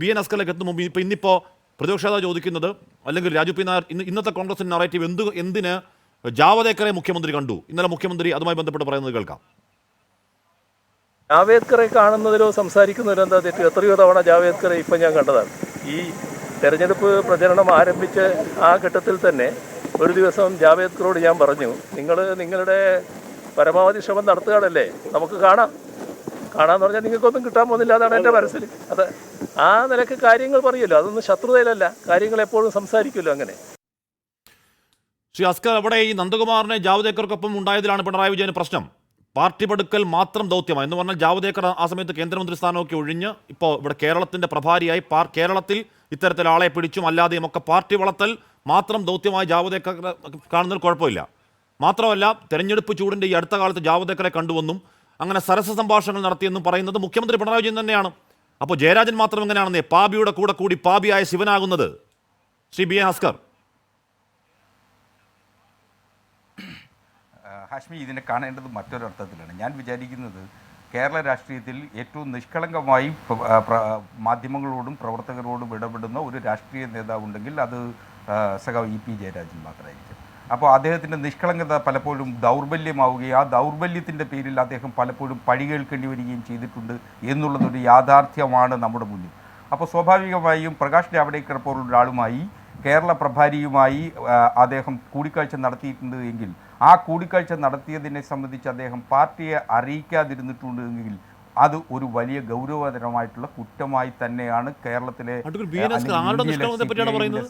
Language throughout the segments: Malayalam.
ബി എൻ അസ്കറിലേക്ക് എത്തുന്ന മുമ്പ് ഇന്നിപ്പോൾ പ്രതിപക്ഷ നേതാവ് ചോദിക്കുന്നത്, അല്ലെങ്കിൽ രാജു പി നായർ ഇന്നത്തെ കോൺഗ്രസിന്റെ നറേറ്റീവ് എന്തിന് ജാവദേക്കറെ മുഖ്യമന്ത്രി കണ്ടു? ഇന്നലെ മുഖ്യമന്ത്രി അതുമായി ബന്ധപ്പെട്ട് പറയുന്നത് കേൾക്കാം. ജാവേദ്കറെ കാണുന്നതിലോ സംസാരിക്കുന്നതിലോ എന്താ തെറ്റ്? എത്രയോ തവണ ജാവേദ്കറെ ഇപ്പം ഞാൻ കണ്ടതാണ്. ഈ തെരഞ്ഞെടുപ്പ് പ്രചരണം ആരംഭിച്ച് ആ ഘട്ടത്തിൽ തന്നെ ഒരു ദിവസം ജാവേദ്കറോട് ഞാൻ പറഞ്ഞു, നിങ്ങളുടെ പരമാവധി ശ്രമം നടത്തുകയാണല്ലേ, നമുക്ക് കാണാന്ന് പറഞ്ഞാൽ നിങ്ങൾക്കൊന്നും കിട്ടാൻ പോകുന്നില്ല. അതാണ് എൻ്റെ മനസ്സിൽ. അത് ആ നിലക്ക് കാര്യങ്ങൾ പറയുമല്ലോ, അതൊന്നും ശത്രുതയിലല്ല, കാര്യങ്ങൾ എപ്പോഴും സംസാരിക്കുമല്ലോ. അങ്ങനെ ശ്രീ അസ്കർ, അവിടെ ഈ നന്ദകുമാറിനെ ജാവദേക്കർക്കൊപ്പം ഉണ്ടായതിലാണ് പിണറായി വിജയന് പ്രശ്നം. പാർട്ടി പടുക്കൽ മാത്രം ദൗത്യമായി എന്ന് പറഞ്ഞാൽ ജാവദേക്കർ ആ സമയത്ത് കേന്ദ്രമന്ത്രി സ്ഥാനമൊക്കെ ഒഴിഞ്ഞ് ഇപ്പോൾ ഇവിടെ കേരളത്തിൻ്റെ പ്രഭാരിയായി കേരളത്തിൽ ഇത്തരത്തിൽ ആളെ പിടിച്ചും അല്ലാതെയും ഒക്കെ പാർട്ടി വളർത്തൽ മാത്രം ദൗത്യമായി ജാവദേക്കർ കാണുന്നതിൽ കുഴപ്പമില്ല. മാത്രമല്ല, തെരഞ്ഞെടുപ്പ് ചൂടിൻ്റെ ഈ അടുത്ത കാലത്ത് ജാവദേക്കറെ കണ്ടുവെന്നും അങ്ങനെ സരസ സംഭാഷണങ്ങൾ നടത്തിയെന്നും പറയുന്നത് മുഖ്യമന്ത്രി പിണറായി വിജയൻ തന്നെയാണ്. അപ്പോൾ ജയരാജൻ മാത്രം എങ്ങനെയാണെന്നേ പാപിയുടെ കൂടെ കൂടി പാപിയായ ശിവനാകുന്നത്? Shri B N Askar. ഹാഷ്മി, ഇതിനെ കാണേണ്ടത് മറ്റൊരർത്ഥത്തിലാണ്. ഞാൻ വിചാരിക്കുന്നത് കേരള രാഷ്ട്രീയത്തിൽ ഏറ്റവും നിഷ്കളങ്കമായി മാധ്യമങ്ങളോടും പ്രവർത്തകരോടും ഇടപെടുന്ന ഒരു രാഷ്ട്രീയ നേതാവുണ്ടെങ്കിൽ അത് സഖാവ് ഇ പി ജയരാജൻ മാത്രമായിരിക്കും. അപ്പോൾ അദ്ദേഹത്തിൻ്റെ നിഷ്കളങ്കത പലപ്പോഴും ദൗർബല്യമാവുകയും ആ ദൗർബല്യത്തിൻ്റെ പേരിൽ അദ്ദേഹം പലപ്പോഴും പഴി കേൾക്കേണ്ടി വരികയും ചെയ്തിട്ടുണ്ട് എന്നുള്ളതൊരു യാഥാർത്ഥ്യമാണ് നമ്മുടെ മുന്നിൽ. അപ്പോൾ സ്വാഭാവികമായും പ്രകാശ് ജാവ്ദേക്കർ പോലുള്ള ഒരാളുമായി കേരള പ്രഭാരിയുമായി അദ്ദേഹം കൂടിക്കാഴ്ച നടത്തിയിട്ടുണ്ട് എങ്കിൽ ആ കൂടിക്കാഴ്ച നടത്തിയതിനെ സംബന്ധിച്ച് അദ്ദേഹം പാർട്ടിയെ അറിയിക്കാതിരുന്നിട്ടുണ്ടെങ്കിൽ അത് ഒരു വലിയ ഗൗരവതരമായിട്ടുള്ള കുറ്റമായി തന്നെയാണ് കേരളത്തിലെ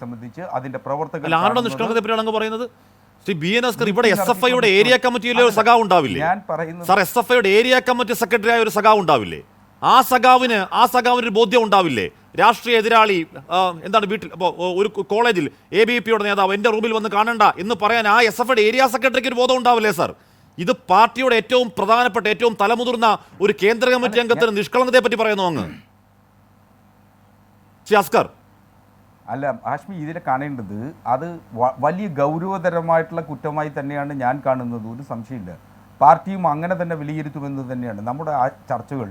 സംബന്ധിച്ച് അതിന്റെ പ്രവർത്തകർ. ഇവിടെ എസ് എഫ് ഐയുടെ ഏരിയ കമ്മിറ്റിയിലെ ഒരു സഖാവ് ഉണ്ടാവില്ലേ? ഞാൻ പറയുന്നത് സാർ, എസ് എഫ് ഐയുടെ ഏരിയ കമ്മിറ്റി സെക്രട്ടറി ആയ ഒരു സഖാവ് ഉണ്ടാവില്ലേ? ആ സഖാവിന് ഒരു ബോധ്യം ഉണ്ടാവില്ലേ? രാഷ്ട്രീയ എതിരാളി എന്താണ് വീട്ടിൽ ഇപ്പോൾ ഒരു കോളേജിൽ ABVP നേതാവ് എൻ്റെ റൂമിൽ വന്ന് കാണണ്ട എന്ന് പറയാൻ ആ എസ് എഫ് ഐയുടെ ഏരിയ സെക്രട്ടറിക്ക് ഒരു ബോധം ഉണ്ടാവില്ലേ സാർ? ഇത് പാർട്ടിയുടെ ഏറ്റവും പ്രധാനപ്പെട്ട ഏറ്റവും തലമുതിർന്ന ഒരു കേന്ദ്ര കമ്മിറ്റി അംഗത്തിന് നിഷ്കളങ്കതയെ പറ്റി പറയുന്നു അങ്ങ്. ശ്രീ അസ്കർ. അല്ല ഹാഷ്മി, ഇതിനെ കാണേണ്ടത് അത് വലിയ ഗൗരവതരമായിട്ടുള്ള കുറ്റമായി തന്നെയാണ് ഞാൻ കാണുന്നത്. ഒരു സംശയമില്ല. പാർട്ടിയും അങ്ങനെ തന്നെ വിലയിരുത്തുമെന്ന് തന്നെയാണ്. നമ്മുടെ ആ ചർച്ചകൾ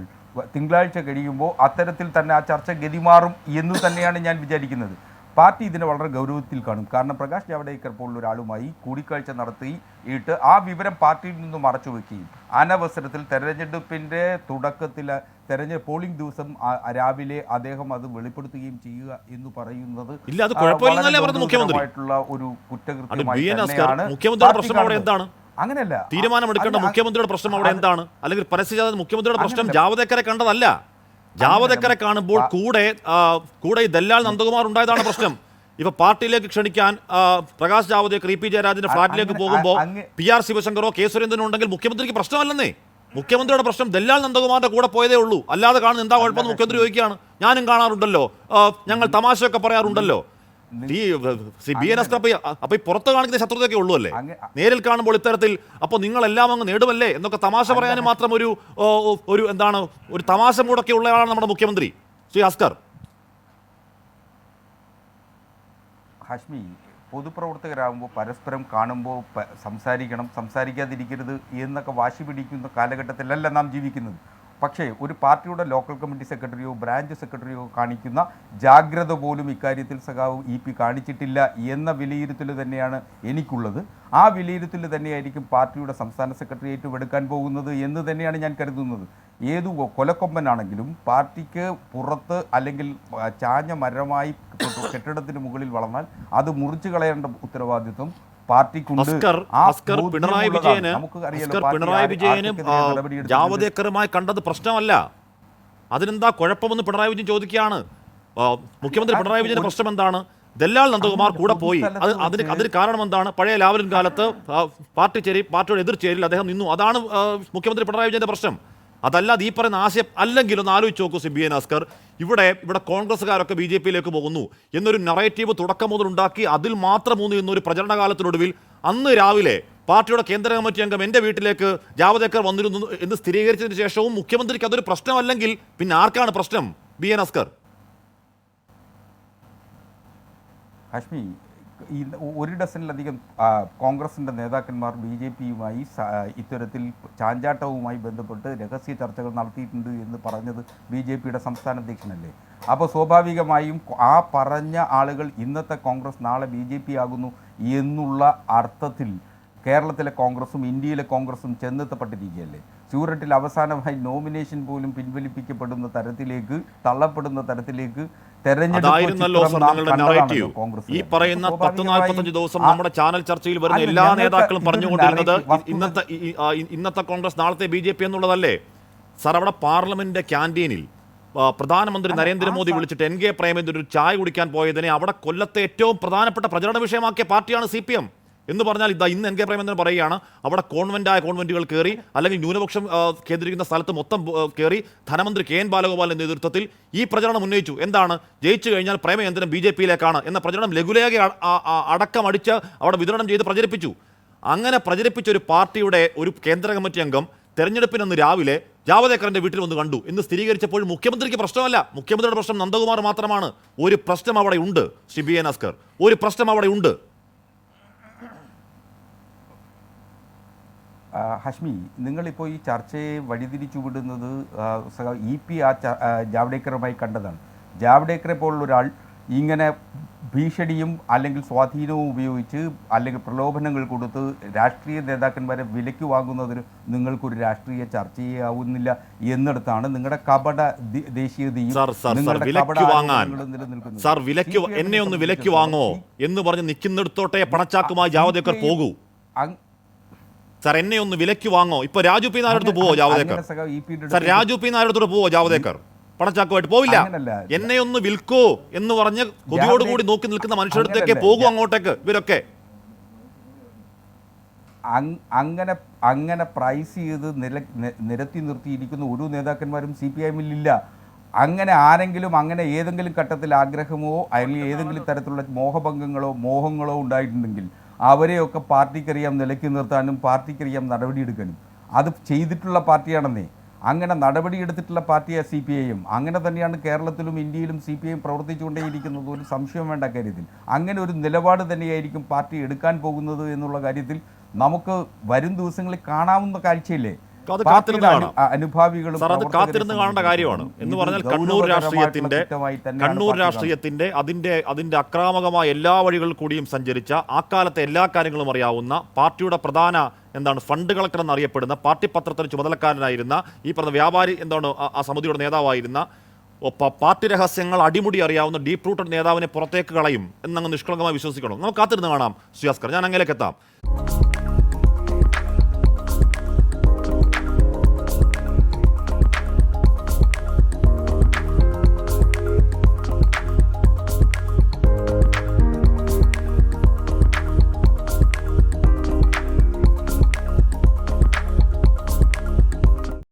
തിങ്കളാഴ്ച കഴിയുമ്പോൾ അത്തരത്തിൽ തന്നെ ആ ചർച്ച ഗതിമാറും എന്ന് തന്നെയാണ് ഞാൻ വിചാരിക്കുന്നത്. പാർട്ടി ഇതിനെ വളരെ ഗൗരവത്തിൽ കാണും. കാരണം പ്രകാശ് ജാവ്ദേക്കർ പോലുള്ള ഒരാളുമായി കൂടിക്കാഴ്ച നടത്തിയിട്ട് ആ വിവരം പാർട്ടിയിൽ നിന്ന് മറച്ചു വയ്ക്കുകയും അനവസരത്തിൽ തെരഞ്ഞെടുപ്പിൻ്റെ തുടക്കത്തിൽ പോളിംഗ് ദിവസം രാവിലെ അദ്ദേഹം അത് വെളിപ്പെടുത്തുകയും ചെയ്യുക എന്ന് പറയുന്നത് ഒരു കുറ്റകൃത്യമാണ്. അങ്ങനെയല്ല, തീരുമാനമെടുക്കേണ്ട മുഖ്യമന്ത്രിയുടെ പ്രശ്നം അവിടെ എന്താണ്? അല്ലെങ്കിൽ പരസ്യജാത മുഖ്യമന്ത്രിയുടെ പ്രശ്നം ജാവദേക്കറെ കണ്ടതല്ല. ജാവദേക്കറെ കാണുമ്പോൾ കൂടെ ഈ ദല്ലാൽ നന്ദകുമാർ ഉണ്ടായതാണ് പ്രശ്നം. ഇപ്പൊ പാർട്ടിയിലേക്ക് ക്ഷണിക്കാൻ പ്രകാശ് ജാവദേക്കർ ഇ പി ജയരാജന്റെ ഫ്ളാറ്റിലേക്ക് പോകുമ്പോൾ PR ശിവശങ്കറോ കെ സുരേന്ദ്രനോ ഉണ്ടെങ്കിൽ മുഖ്യമന്ത്രിക്ക് പ്രശ്നമല്ലെന്നേ. മുഖ്യമന്ത്രിയുടെ പ്രശ്നം ദല്ലാൽ നന്ദകുമാറിന്റെ കൂടെ പോയതേ ഉള്ളൂ. അല്ലാതെ കാണുന്ന എന്താ കുഴപ്പമെന്ന് മുഖ്യമന്ത്രി ചോദിക്കുകയാണ്. ഞാനും കാണാറുണ്ടല്ലോ, ഞങ്ങൾ തമാശയൊക്കെ പറയാറുണ്ടല്ലോ. ബി എൻ അസ്കർ അപ്പൊ ഈ പുറത്ത് കാണിക്കുന്ന ശത്രുതയൊക്കെ ഉള്ളൂ അല്ലേ? നേരിൽ കാണുമ്പോൾ ഇത്തരത്തിൽ അപ്പോൾ നിങ്ങളെല്ലാം അങ്ങ് നേടുമല്ലേ എന്നൊക്കെ തമാശ പറയാനും മാത്രം ഒരു എന്താണ് ഒരു തമാശ മൂടൊക്കെ ഉള്ളയാളാണ് നമ്മുടെ മുഖ്യമന്ത്രി. ശ്രീ അസ്കർ. ഹാഷ്മി, പൊതുപ്രവർത്തകരാകുമ്പോൾ പരസ്പരം കാണുമ്പോൾ സംസാരിക്കണം, സംസാരിക്കാതിരിക്കരുത് എന്നൊക്കെ വാശി പിടിക്കുന്ന കാലഘട്ടത്തിലല്ല നാം ജീവിക്കുന്നത്. പക്ഷേ ഒരു പാർട്ടിയുടെ ലോക്കൽ കമ്മിറ്റി സെക്രട്ടറിയോ ബ്രാഞ്ച് സെക്രട്ടറിയോ കാണിക്കുന്ന ജാഗ്രത പോലും ഇക്കാര്യത്തിൽ സഖാവ് EP കാണിച്ചിട്ടില്ല എന്ന വിലയിരുത്തൽ തന്നെയാണ് എനിക്കുള്ളത്. ആ വിലയിരുത്തൽ തന്നെയായിരിക്കും പാർട്ടിയുടെ സംസ്ഥാന സെക്രട്ടേറിയറ്റ് എടുക്കാൻ പോകുന്നത് എന്ന് തന്നെയാണ് ഞാൻ കരുതുന്നത്. ഏതു കൊലക്കൊമ്പനാണെങ്കിലും പാർട്ടിക്ക് പുറത്ത് അല്ലെങ്കിൽ ചാഞ്ഞ മരമായി കെട്ടിടത്തിന് മുകളിൽ വളർന്നാൽ അത് മുറിച്ചു കളയേണ്ട ഉത്തരവാദിത്വം പിണറായി വിജയനും ജാവദേക്കറുമായി കണ്ടത് പ്രശ്നമല്ല. അതിനെന്താ കുഴപ്പമെന്ന് പിണറായി വിജയൻ ചോദിക്കുകയാണ്. മുഖ്യമന്ത്രി പിണറായി വിജയന്റെ പ്രശ്നം എന്താണ്? ദല്ലാൽ നന്ദകുമാർ കൂടെ പോയി. അതിന് കാരണം എന്താണ്? പഴയ ലാവലിൻ കാലത്ത് പാർട്ടിയുടെ എതിർച്ചേരിൽ അദ്ദേഹം നിന്നു. അതാണ് മുഖ്യമന്ത്രി പിണറായി വിജയന്റെ പ്രശ്നം. അതല്ലാതെ ഈ പറയുന്ന ആശയം അല്ലെങ്കിൽ ഒന്ന് ആലോചിച്ച് നോക്കൂ ബി എൻ അസ്കർ. ഇവിടെ കോൺഗ്രസ്സുകാരൊക്കെ BJPയിലേക്ക് പോകുന്നു എന്നൊരു നറേറ്റീവ് തുടക്കം മുതൽ ഉണ്ടാക്കി അതിൽ മാത്രം ഊന്നി എന്നൊരു പ്രചരണകാലത്തിനൊടുവിൽ അന്ന് രാവിലെ പാർട്ടിയുടെ കേന്ദ്ര കമ്മിറ്റി അംഗം എൻ്റെ വീട്ടിലേക്ക് ജാവദേക്കർ വന്നിരുന്നു എന്ന് സ്ഥിരീകരിച്ചതിന് ശേഷവും മുഖ്യമന്ത്രിക്ക് അതൊരു പ്രശ്നമല്ലെങ്കിൽ പിന്നെ ആർക്കാണ് പ്രശ്നം? B N Askar. ഹാഷ്മി, ഈ ഒരു ഡസനിലധികം കോൺഗ്രസിൻ്റെ നേതാക്കന്മാർ BJP-യുമായി ഇത്തരത്തിൽ ചാഞ്ചാട്ടവുമായി ബന്ധപ്പെട്ട് രഹസ്യ ചർച്ചകൾ നടത്തിയിട്ടുണ്ട് എന്ന് പറഞ്ഞത് BJP-യുടെ സംസ്ഥാന അധ്യക്ഷനല്ലേ? അപ്പോൾ സ്വാഭാവികമായും ആ പറഞ്ഞ ആളുകൾ ഇന്നത്തെ കോൺഗ്രസ് നാളെ BJP ആകുന്നു എന്നുള്ള അർത്ഥത്തിൽ കേരളത്തിലെ കോൺഗ്രസും ഇന്ത്യയിലെ കോൺഗ്രസും ചെന്നെത്തപ്പെട്ടിരിക്കുകയല്ലേ? സൂററ്റിൽ അവസാനമായി നോമിനേഷൻ പോലും പിൻവലിപ്പിക്കപ്പെടുന്ന തരത്തിലേക്ക്, തള്ളപ്പെടുന്ന തരത്തിലേക്ക് ഈ പറയുന്ന 10-45 ദിവസം നമ്മുടെ ചാനൽ ചർച്ചയിൽ വരുന്ന എല്ലാ നേതാക്കളും പറഞ്ഞുകൊണ്ടിരുന്നത് ഇന്നത്തെ കോൺഗ്രസ് നാളത്തെ BJP എന്നുള്ളതല്ലേ സാർ? അവിടെ പാർലമെന്റിന്റെ ക്യാൻറ്റീനിൽ പ്രധാനമന്ത്രി നരേന്ദ്രമോദി വിളിച്ചിട്ട് NK പ്രേമചന്ദ്രൻ ഒരു ചായ കുടിക്കാൻ പോയതിനെ അവിടെ കൊല്ലത്തെ ഏറ്റവും പ്രധാനപ്പെട്ട പ്രചരണ വിഷയമാക്കിയ പാർട്ടിയാണ് CPM എന്ന് പറഞ്ഞാൽ ഇന്ന് NK പ്രേമചന്ദ്രൻ പറയുകയാണ് അവിടെ കോൺവെന്റുകൾ കയറി, അല്ലെങ്കിൽ ന്യൂനപക്ഷം കേന്ദ്രീകരിക്കുന്ന സ്ഥലത്ത് മൊത്തം കയറി ധനമന്ത്രി KN ബാലഗോപാലിന്റെ നേതൃത്വത്തിൽ ഈ പ്രചരണം ഉന്നയിച്ചു. എന്താണ്? ജയിച്ചു കഴിഞ്ഞാൽ പ്രേമചന്ദ്രൻ BJP-യിലേക്കാണ് എന്ന പ്രചരണം ലഘുലേഖ അടക്കമടിച്ച് അവിടെ വിതരണം ചെയ്ത് പ്രചരിപ്പിച്ചു. അങ്ങനെ പ്രചരിപ്പിച്ച ഒരു പാർട്ടിയുടെ ഒരു കേന്ദ്ര കമ്മിറ്റി അംഗം തെരഞ്ഞെടുപ്പിനന്ന് രാവിലെ ജാവദേക്കറിന്റെ വീട്ടിൽ വന്ന് കണ്ടു എന്ന് സ്ഥിരീകരിച്ചപ്പോൾ മുഖ്യമന്ത്രിക്ക് പ്രശ്നമല്ല. മുഖ്യമന്ത്രിയുടെ പ്രശ്നം നന്ദകുമാർ മാത്രമാണ്. ഒരു പ്രശ്നം അവിടെ ഉണ്ട് ശ്രീ BN അസ്കർ, ഒരു പ്രശ്നം അവിടെ ഉണ്ട്. ഹഷ്മി, നിങ്ങളിപ്പോൾ ഈ ചർച്ചയെ വഴിതിരിച്ചു വിടുന്നത് EP ജാവ്ദേക്കറുമായി കണ്ടതാണ്. ജാവ്ദേക്കറെ പോലുള്ള ഒരാൾ ഇങ്ങനെ ഭീഷണിയും അല്ലെങ്കിൽ സ്വാധീനവും ഉപയോഗിച്ച് അല്ലെങ്കിൽ പ്രലോഭനങ്ങൾ കൊടുത്ത് രാഷ്ട്രീയ നേതാക്കന്മാരെ വിലയ്ക്ക് വാങ്ങുന്നതിന് നിങ്ങൾക്കൊരു രാഷ്ട്രീയ ചർച്ചയെ ആവുന്നില്ല എന്നിടത്താണ് നിങ്ങളുടെ കപട ദേശീയതയും എന്നെ ഒന്ന് വിലയ്ക്ക് വാങ്ങോ എന്ന് പറഞ്ഞ് നിൽക്കുന്നിടത്തോട്ടെ പണച്ചാക്കുമായി ജാവദേക്കർ പോകൂ. സാർ എന്നെ ഒന്ന് വിലയ്ക്ക് വാങ്ങോ. ഇപ്പൊ രാജു പി നായരുടെ അടുത്ത് പോവോ ജാവദേക്കർ? സാർ രാജു പി നായരുടെ അടുത്ത് പോവോ ജാവദേക്കർ? പണച്ചാക്കുമായിട്ട് പോവില്ല. എന്നെ ഒന്ന് വിൽക്കോ എന്ന് പറഞ്ഞ് കൊതിയോടുകൂടി നോക്കി നിൽക്കുന്ന മനുഷ്യരുടെ പോകും അങ്ങോട്ടേക്ക് ഇവരൊക്കെ. അങ്ങനെ പ്രൈസ് ചെയ്ത് നിരത്തി നിർത്തിയിരിക്കുന്ന ഒരു നേതാക്കന്മാരും CPI-ൽ. അങ്ങനെ ആരെങ്കിലും അങ്ങനെ ഏതെങ്കിലും ഘട്ടത്തിൽ ആഗ്രഹമോ അല്ലെങ്കിൽ ഏതെങ്കിലും തരത്തിലുള്ള മോഹങ്ങളോ ഉണ്ടായിട്ടുണ്ടെങ്കിൽ അവരെയൊക്കെ പാർട്ടിക്കറിയാം നിലയ്ക്ക് നിർത്താനും പാർട്ടിക്കറിയാം നടപടിയെടുക്കാനും. അത് ചെയ്തിട്ടുള്ള പാർട്ടിയാണെന്നേ. അങ്ങനെ നടപടിയെടുത്തിട്ടുള്ള പാർട്ടിയാണ് CPI-യും. അങ്ങനെ തന്നെയാണ് കേരളത്തിലും ഇന്ത്യയിലും CPI പ്രവർത്തിച്ചുകൊണ്ടേയിരിക്കുന്നത്. ഒരു സംശയം വേണ്ട കാര്യത്തിൽ. അങ്ങനെ ഒരു നിലപാട് തന്നെയായിരിക്കും പാർട്ടി എടുക്കാൻ പോകുന്നത് എന്നുള്ള കാര്യത്തിൽ നമുക്ക് വരും ദിവസങ്ങളിൽ കാണാവുന്ന കാഴ്ചയില്ലേ? കാത്തിരുന്ന് കാണേണ്ട കാര്യമാണ്. എന്ന് പറഞ്ഞാൽ കണ്ണൂർ രാഷ്ട്രീയത്തിന്റെ അതിന്റെ അക്രാമകമായ എല്ലാ വഴികളിൽ കൂടിയും സഞ്ചരിച്ച ആ കാലത്തെ എല്ലാ കാര്യങ്ങളും അറിയാവുന്ന പാർട്ടിയുടെ പ്രധാന ഫണ്ട് കളക്ടർ എന്നറിയപ്പെടുന്ന പാർട്ടി പത്രത്തിന് ചുമതലക്കാരനായിരുന്ന ഈ പറഞ്ഞ വ്യാപാരി ആ സമിതിയുടെ നേതാവായിരുന്ന പാർട്ടി രഹസ്യങ്ങൾ അടിമുടി അറിയാവുന്ന ഡീപ് റൂട്ടഡ് നേതാവിനെ പുറത്തേക്ക് കളയും എന്നങ്ങ് നിഷ്കളങ്കമായി വിശ്വസിക്കണം. നമുക്ക് കാത്തിരുന്ന് കാണാം ശ്രീ അസ്കർ. ഞാൻ അങ്ങേലേക്ക് എത്താം.